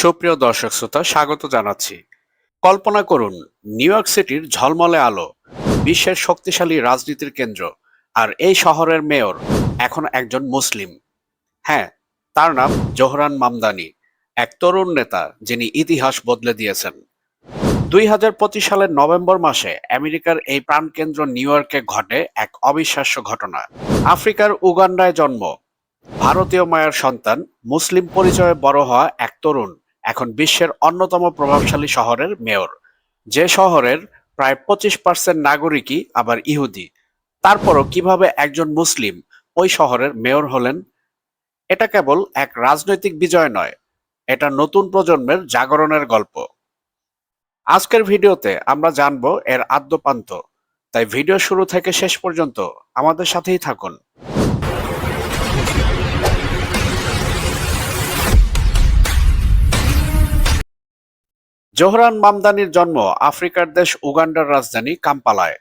সুপ্রিয় দর্শক শ্রোতা, স্বাগত জানাচ্ছি। কল্পনা করুন, নিউ ইয়র্ক সিটির ঝলমলে আলো, বিশ্বের শক্তিশালী রাজনীতির কেন্দ্র, আর এই শহরের মেয়র এখন একজন মুসলিম। হ্যাঁ, তার নাম জোহরান মামদানি, এক তরুণ নেতা যিনি ইতিহাস বদলে দিয়েছেন। 2025 সালের নভেম্বর মাসে আমেরিকার এই প্রাণকেন্দ্র নিউ ইয়র্কে ঘটে এক অবিশ্বাস্য ঘটনা। আফ্রিকার উগান্ডায় জন্ম, ভারতীয় মায়ের সন্তান, মুসলিম পরিচয়ে বড় হওয়া এক তরুণ এখন বিশ্বের অন্যতম প্রভাবশালী শহরের মেয়র, যে শহরের প্রায় 25% নাগরিকই আবার ইহুদি। তারপরও কিভাবে একজন মুসলিম ওই শহরের মেয়র হলেন? এটা কেবল এক রাজনৈতিক বিজয় নয়, এটা নতুন প্রজন্মের জাগরণের গল্প। আজকের ভিডিওতে আমরা জানবো এর আদ্যোপান্ত, তাই ভিডিও শুরু থেকে শেষ পর্যন্ত আমাদের সাথেই থাকুন। জোহরান মামদানির জন্ম আফ্রিকার দেশ উগান্ডার রাজধানী কাম্পালায়।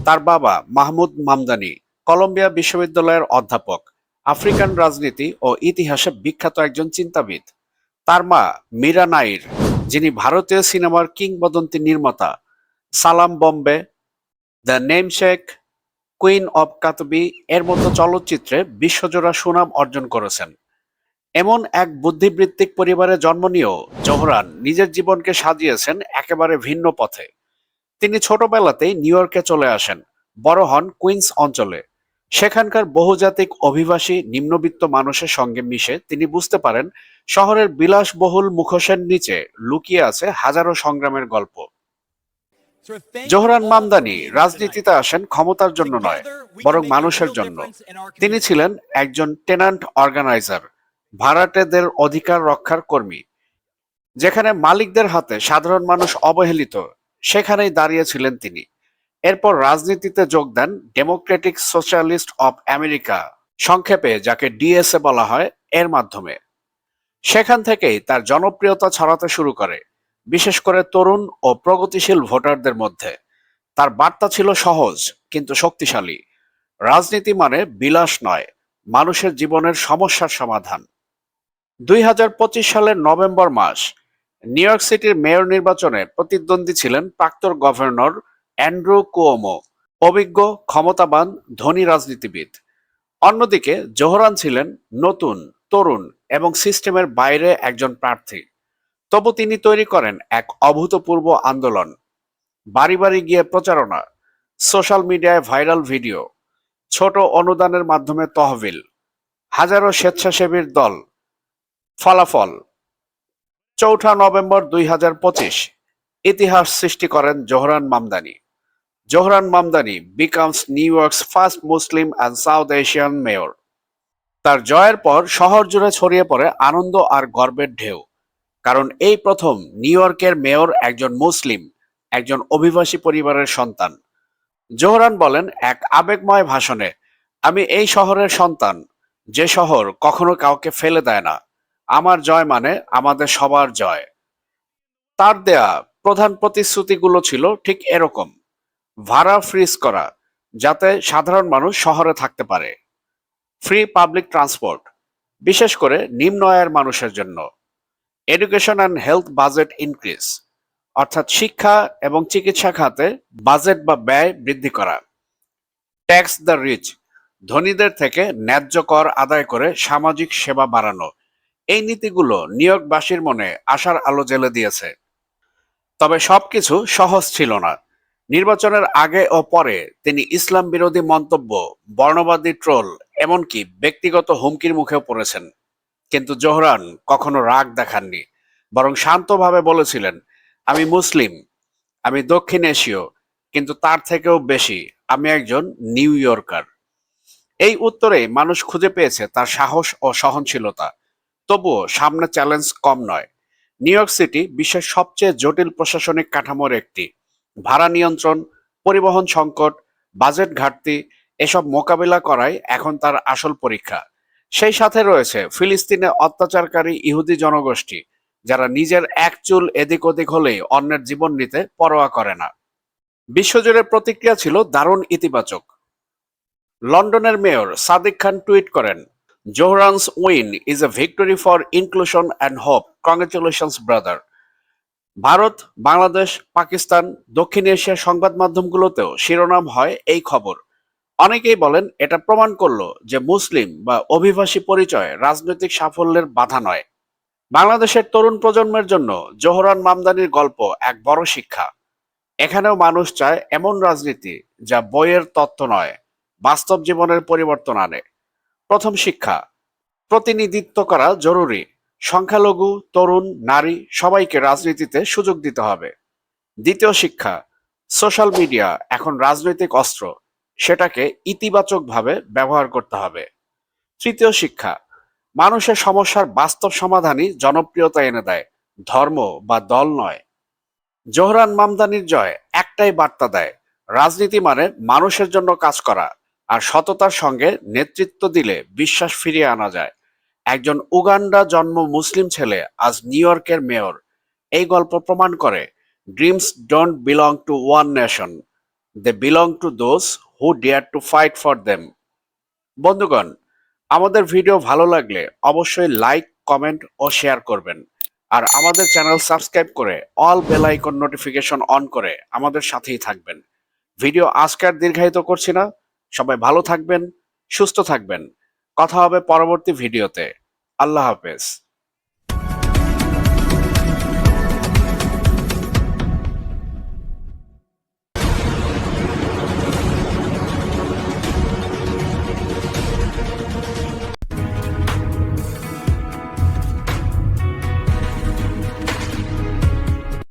তার বাবা মাহমুদ মামদানি কলম্বিয়া বিশ্ববিদ্যালয়ের অধ্যাপক, আফ্রিকান রাজনীতি ও ইতিহাসে বিখ্যাত একজন চিন্তাবিদ। তার মা মীরা নাইর, যিনি ভারতীয় সিনেমার কিংবদন্তি নির্মাতা সালাম বম্বে, দ্য নেমশেক, কুইন অব কাতবি এর মতো চলচ্চিত্রে বিশ্বজোড়া সুনাম অর্জন করেছেন। এমন এক বুদ্ধিবৃত্তিক পরিবারে জন্ম নিয়েও জোহরান নিজের জীবনকে সাজিয়েছেন একেবারে ভিন্ন পথে। তিনি ছোটবেলাতেই নিউ ইয়র্কে চলে আসেন, বড় হন কুইন্স অঞ্চলে। সেখানকার বহুজাতিক অভিবাসী নিম্নবিত্ত মানুষের সঙ্গে মিশে তিনি বুঝতে পারেন শহরের বিলাসবহুল মুখোশের নিচে লুকিয়ে আছে হাজারো সংগ্রামের গল্প। জোহরান মামদানি রাজনীতিতে আসেন ক্ষমতার জন্য নয়, বরং মানুষের জন্য। তিনি ছিলেন একজন টেনান্ট অর্গানাইজার, ভাড়াটেদের অধিকার রক্ষার কর্মী। যেখানে মালিকদের হাতে সাধারণ মানুষ অবহেলিত, সেখানেই দাঁড়িয়েছিলেন তিনি। এরপর রাজনীতিতে যোগ দেন ডেমোক্রেটিক সোশ্যালিস্ট অব আমেরিকা, সংক্ষেপে যাকে ডিএসএ বলা হয়, এর মাধ্যমে। সেখান থেকেই তার জনপ্রিয়তা ছড়াতে শুরু করে, বিশেষ করে তরুণ ও প্রগতিশীল ভোটারদের মধ্যে। তার বার্তা ছিল সহজ কিন্তু শক্তিশালী: রাজনীতি মানে বিলাস নয়, মানুষের জীবনের সমস্যার সমাধান। 2025 সালের নভেম্বর মাস, নিউ ইয়র্ক সিটির মেয়র নির্বাচনে প্রতিদ্বন্দ্বী ছিলেন প্রাক্তন গভর্নর অ্যান্ড্রু কুওমো, অভিজ্ঞ, ক্ষমতাবান, ধনী রাজনীতিবিদ। অন্যদিকে জোহরান ছিলেন নতুন, তরুণ এবং সিস্টেমের বাইরে একজন প্রার্থী। তবু তিনি তৈরি করেন এক অভূতপূর্ব আন্দোলন। বাড়ি বাড়ি গিয়ে প্রচারণা, সোশ্যাল মিডিয়ায় ভাইরাল ভিডিও, ছোট অনুদানের মাধ্যমে তহবিল, হাজারো স্বেচ্ছাসেবীর দল। ফলাফল: 4 নভেম্বর 2025, ইতিহাস সৃষ্টি করেন Zohran Mamdani. Zohran Mamdani becomes New York's first Muslim and South Asian mayor. তার জয়ের পর শহর জুড়ে ছড়িয়ে পড়ে আনন্দ আর গর্বের ঢেউ, কারণ এই প্রথম নিউ ইয়র্কের মেয়র একজন মুসলিম, একজন অভিবাসী পরিবারের সন্তান। জোহরান বলেন এক আবেগময় ভাষণে, "আমি এই শহরের সন্তান, যে শহর কখনো কাউকে ফেলে দেয় না। আমার জয় মানে আমাদের সবার জয়।" তার দেয়া প্রধান প্রতিশ্রুতিগুলো ছিল ঠিক এরকম: ভাড়া ফ্রিজ করা, যাতে সাধারণ মানুষ শহরে থাকতে পারে; ফ্রি পাবলিক ট্রান্সপোর্ট, বিশেষ করে নিম্ন আয়ের মানুষের জন্য; education and health budget increase, অর্থাৎ শিক্ষা এবং চিকিৎসা খাতে বাজেট বা ব্যয় বৃদ্ধি করা; ট্যাক্স দ্য রিচ, ধনীদের থেকে ন্যায্য কর আদায় করে সামাজিক সেবা বাড়ানো। এই নীতিগুলো নিউ ইয়র্কবাসীর মনে আশার আলো জ্বেলে দিয়েছে। তবে সবকিছু সহজ ছিল না। নির্বাচনের আগে ও পরে তিনি ইসলাম বিরোধী মন্তব্য, বর্ণবাদী ট্রোল, এমনকি ব্যক্তিগত হুমকির মুখেও পড়েছেন। কিন্তু জোহরান কখনো রাগ দেখাননি, বরং শান্তভাবে বলেছিলেন, "আমি মুসলিম, আমি দক্ষিণ এশীয়, কিন্তু তার থেকেও বেশি আমি একজন নিউ ইয়র্কার।" এই উত্তরেই মানুষ খুঁজে পেয়েছে তার সাহস ও সহনশীলতা। তবুও সামনে চ্যালেঞ্জ কম নয়। নিউ ইয়র্ক সিটি বিশ্বের সবচেয়ে জটিল প্রশাসনিক কাঠামোর একটি। ভাড়া নিয়ন্ত্রণ, পরিবহন সংকট, বাজেট ঘাটতি, এসব মোকাবিলা করাই এখন তার আসল পরীক্ষা। সেই সাথে রয়েছে ফিলিস্তিনে অত্যাচারকারী ইহুদি জনগোষ্ঠী, যারা নিজের এক চুল এদিক ওদিক হলেই অন্যের জীবন নিতে পরোয়া করে না। বিশ্বজুড়ে প্রতিক্রিয়া ছিল দারুণ ইতিবাচক। লন্ডনের মেয়র সাদিক খান টুইট করেন, Johran's win is a victory for inclusion and hope. Congratulations, brother. Bharat, Bangladesh, Pakistan, দক্ষিণ এশিয়ার সংবাদ মাধ্যমগুলোতেও শিরোনাম হয় এই খবর। অনেকেই বলেন এটা প্রমাণ করলো যে মুসলিম বা অভিবাসী পরিচয় রাজনৈতিক সাফল্যের বাধা নয়। বাংলাদেশের তরুণ প্রজন্মের জন্য জোহরান মামদানির গল্প এক বড় শিক্ষা। এখানেও মানুষ চায় এমন রাজনীতি যা বইয়ের তত্ত্ব নয়, বাস্তব জীবনের পরিবর্তন আনে। প্রথম শিক্ষা, প্রতিনিধিত্ব করা জরুরি। সংখ্যালঘু, তরুণ, নারী সবাইকে রাজনীতিতে সুযোগ দিতে হবে। দ্বিতীয় শিক্ষা, সোশ্যাল মিডিয়া এখন রাজনৈতিক অস্ত্র, সেটাকে ইতিবাচকভাবে ব্যবহার করতে হবে। তৃতীয় শিক্ষা, মানুষের সমস্যার বাস্তব সমাধানই জনপ্রিয়তা এনে দেয়, ধর্ম বা দল নয়। জোহরান মামদানির জয় একটাই বার্তা দেয়, রাজনীতি মানে মানুষের জন্য কাজ করা, আর সততার সঙ্গে নেতৃত্ব দিলে বিশ্বাস ফিরিয়ে আনা যায়। একজন উগান্ডা জন্ম মুসলিম ছেলে আজ নিউ ইয়র্কের মেয়র। এই গল্প প্রমাণ করে dreams don't belong to one nation, they belong to those who dare to fight for them. বন্ধুগণ, আমাদের ভিডিও ভালো লাগলে অবশ্যই লাইক, কমেন্ট ও শেয়ার করবেন। আর আমাদের চ্যানেল সাবস্ক্রাইব করে all bell icon notification on করে আমাদের সাথেই থাকবেন। ভিডিও আজকে আর দীর্ঘায়িত করছি না। সবাই ভালো থাকবেন, সুস্থ থাকবেন। কথা হবে পরবর্তী ভিডিওতে। আল্লাহ হাফেজ।